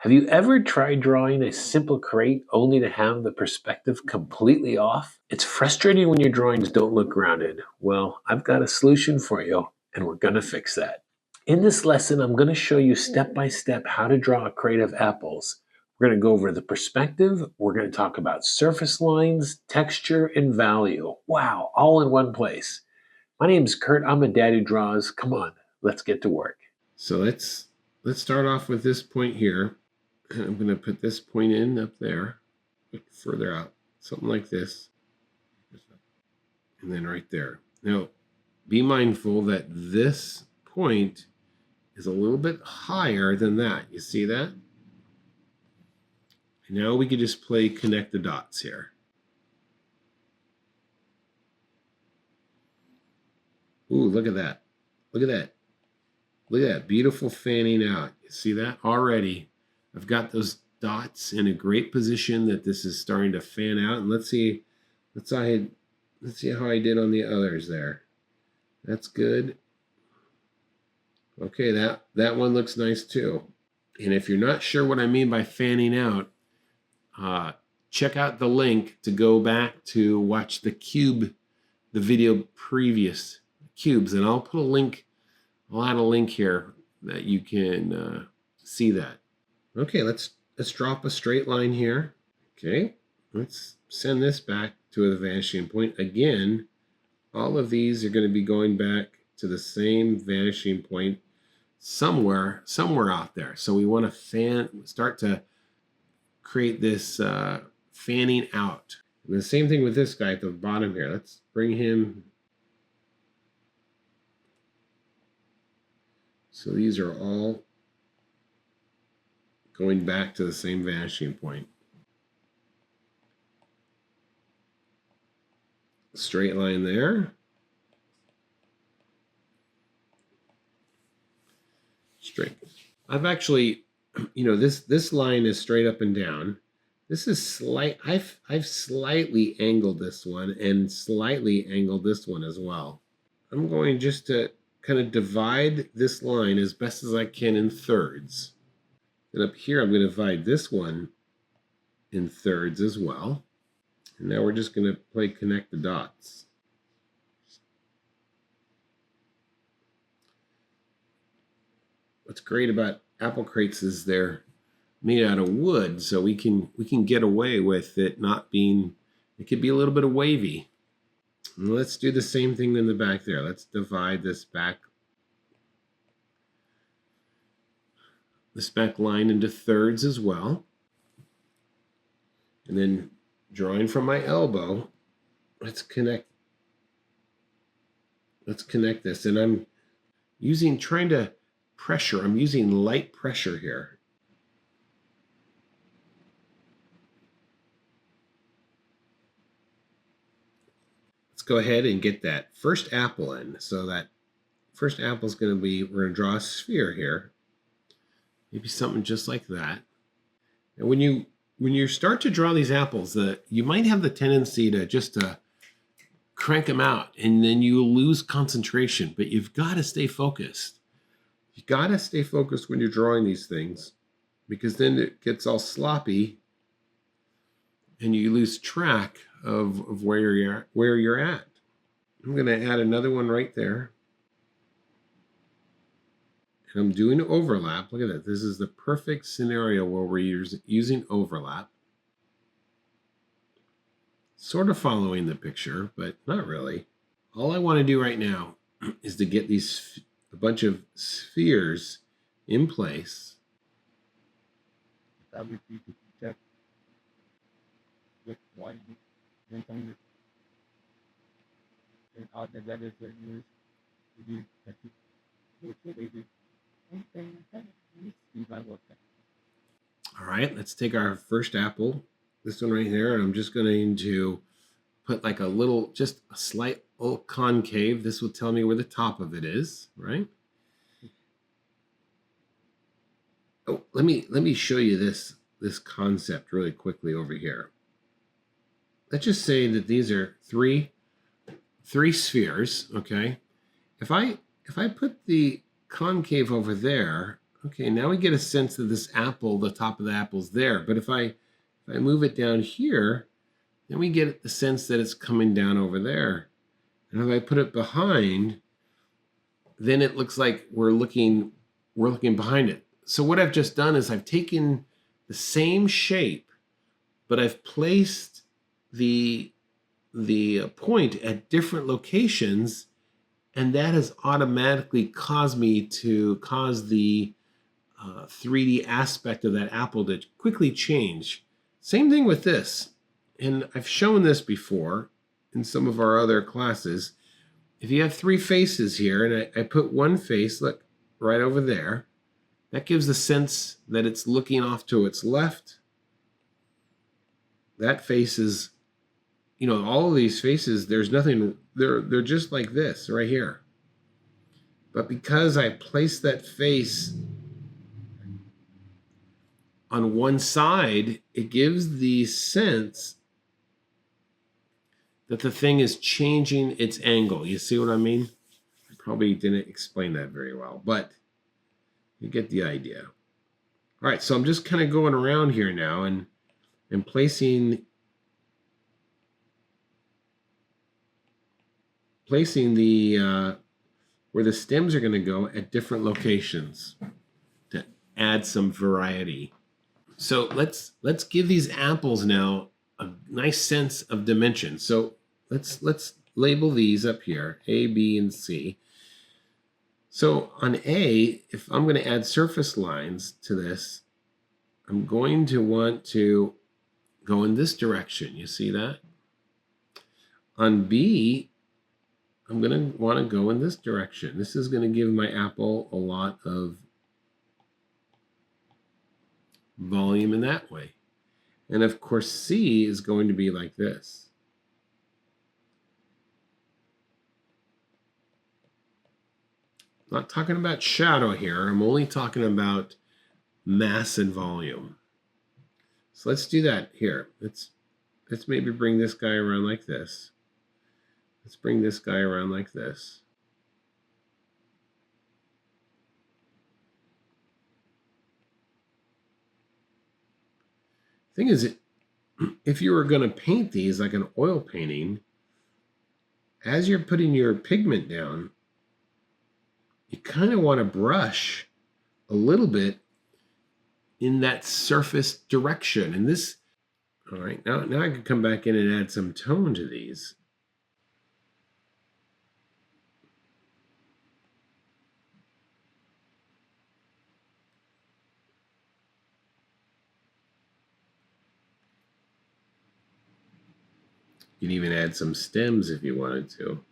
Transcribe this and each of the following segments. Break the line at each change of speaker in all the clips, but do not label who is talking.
Have you ever tried drawing a simple crate only to have the perspective completely off? It's frustrating when your drawings don't look grounded. Well, I've got a solution for you, and we're going to fix that. In this lesson, I'm going to show you step by step how to draw a crate of apples. We're going to go over the perspective. We're going to talk about surface lines, texture, and value. Wow, all in one place. My name's Kurt. I'm a dad who draws. Come on, let's get to work.
So let's start off with this point here. I'm going to put this point in up there, further out, something like this, and then right there. Now, be mindful that this point is a little bit higher than that. You see that? And now we can just connect the dots here. Ooh, look at that. Look at that. Look at that. Beautiful fanning out. You see that? Already, I've got those dots in a great position that this is starting to fan out. And let's see how I did on the others there. That's good. Okay, that one looks nice too. And if you're not sure what I mean by fanning out, check out the link to go back to watch the video previous cubes, and I'll put a link. I'll add a link here that you can see that. Okay, let's drop a straight line here. Okay, let's send this back to the vanishing point. Again, all of these are going to be going back to the same vanishing point somewhere out there. So we want to start to create this fanning out. And the same thing with this guy at the bottom here. Let's bring him. So these are all going back to the same vanishing point. Straight line there. Straight. I've actually, this line is straight up and down. This is slight. I've slightly angled this one and slightly angled this one as well. I'm going just to kind of divide this line as best as I can in thirds. And up here, I'm going to divide this one in thirds as well. And now we're just going to connect the dots. What's great about apple crates is they're made out of wood, so we can get away with it not being, it could be a little bit of wavy. And let's do the same thing in the back there. Let's divide this back line into thirds as well. And then drawing from my elbow, let's connect this. And I'm trying to pressure. I'm using light pressure here. Let's go ahead and get that first apple in. So that first apple is going to be, we're going to draw a sphere here. Maybe something just like that. And when you start to draw these apples, you might have the tendency to just crank them out, and then you lose concentration. But you've got to stay focused. You got to stay focused when you're drawing these things, because then it gets all sloppy, and you lose track of where you're at. I'm going to add another one right there. And I'm doing overlap. Look at that. This is the perfect scenario where we're using overlap. Sort of following the picture, but not really. All I want to do right now is to get a bunch of spheres in place. All right, let's take our first apple, this one right here, and I'm just going to put like just a slight little concave. This will tell me where the top of it is, right? Oh, let me show you this concept really quickly over here. Let's just say that these are three spheres, okay? If I put the concave over there, Okay, now we get a sense that this apple, the top of the apple's there. But if I move it down here, then we get the sense that it's coming down over there. And if I put it behind, then it looks like we're looking behind it. So what I've just done is I've taken the same shape, but I've placed the point at different locations, and that has automatically caused me to cause the 3D aspect of that apple to quickly change. Same thing with this. And I've shown this before in some of our other classes. If you have three faces here, and I put one face, look, right over there, that gives the sense that it's looking off to its left. That face is, all of these faces, there's nothing, they're just like this right here. But because I placed that face on one side, it gives the sense that the thing is changing its angle. You see what I mean? I probably didn't explain that very well, but you get the idea. All right, so I'm just kind of going around here now and placing the where the stems are going to go at different locations to add some variety. So let's give these apples now a nice sense of dimension. So let's label these up here, A, B, and C. So on A, if I'm going to add surface lines to this, I'm going to want to go in this direction. You see that? On B, I'm going to want to go in this direction. This is going to give my apple a lot of volume in that way. And of course, C is going to be like this. I'm not talking about shadow here. I'm only talking about mass and volume. So let's do that here. Let's maybe bring this guy around like this. Let's bring this guy around like this. Thing is, if you were going to paint these like an oil painting, as you're putting your pigment down, you kind of want to brush a little bit in that surface direction. And this, all right, now I can come back in and add some tone to these. You can even add some stems if you wanted to.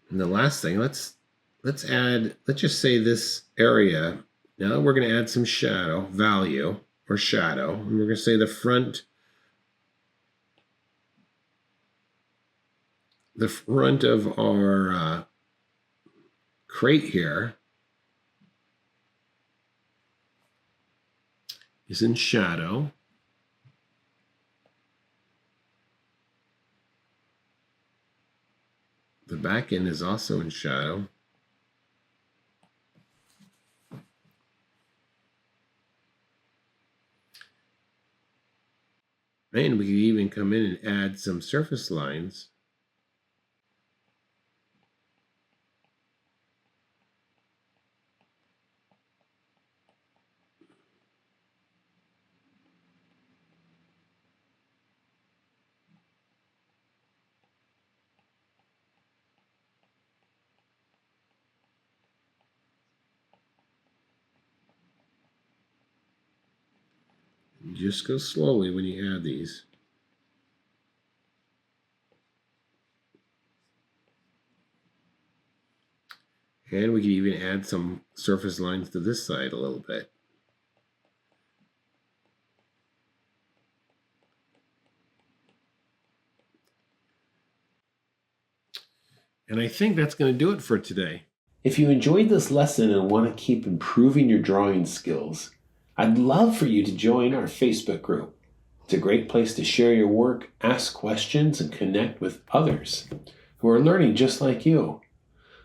And the last thing, let's just say this area. Now we're going to add some shadow, value, or shadow. And we're going to say the front of our crate here is in shadow. The back end is also in shadow. And we can even come in and add some surface lines. Just go slowly when you add these. And we can even add some surface lines to this side a little bit. And I think that's going to do it for today.
If you enjoyed this lesson and want to keep improving your drawing skills, I'd love for you to join our Facebook group. It's a great place to share your work, ask questions, and connect with others who are learning just like you.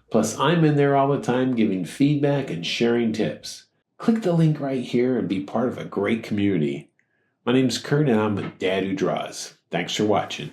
Plus, I'm in there all the time giving feedback and sharing tips. Click the link right here and be part of a great community. My name's Kurt and I'm a dad who draws. Thanks for watching.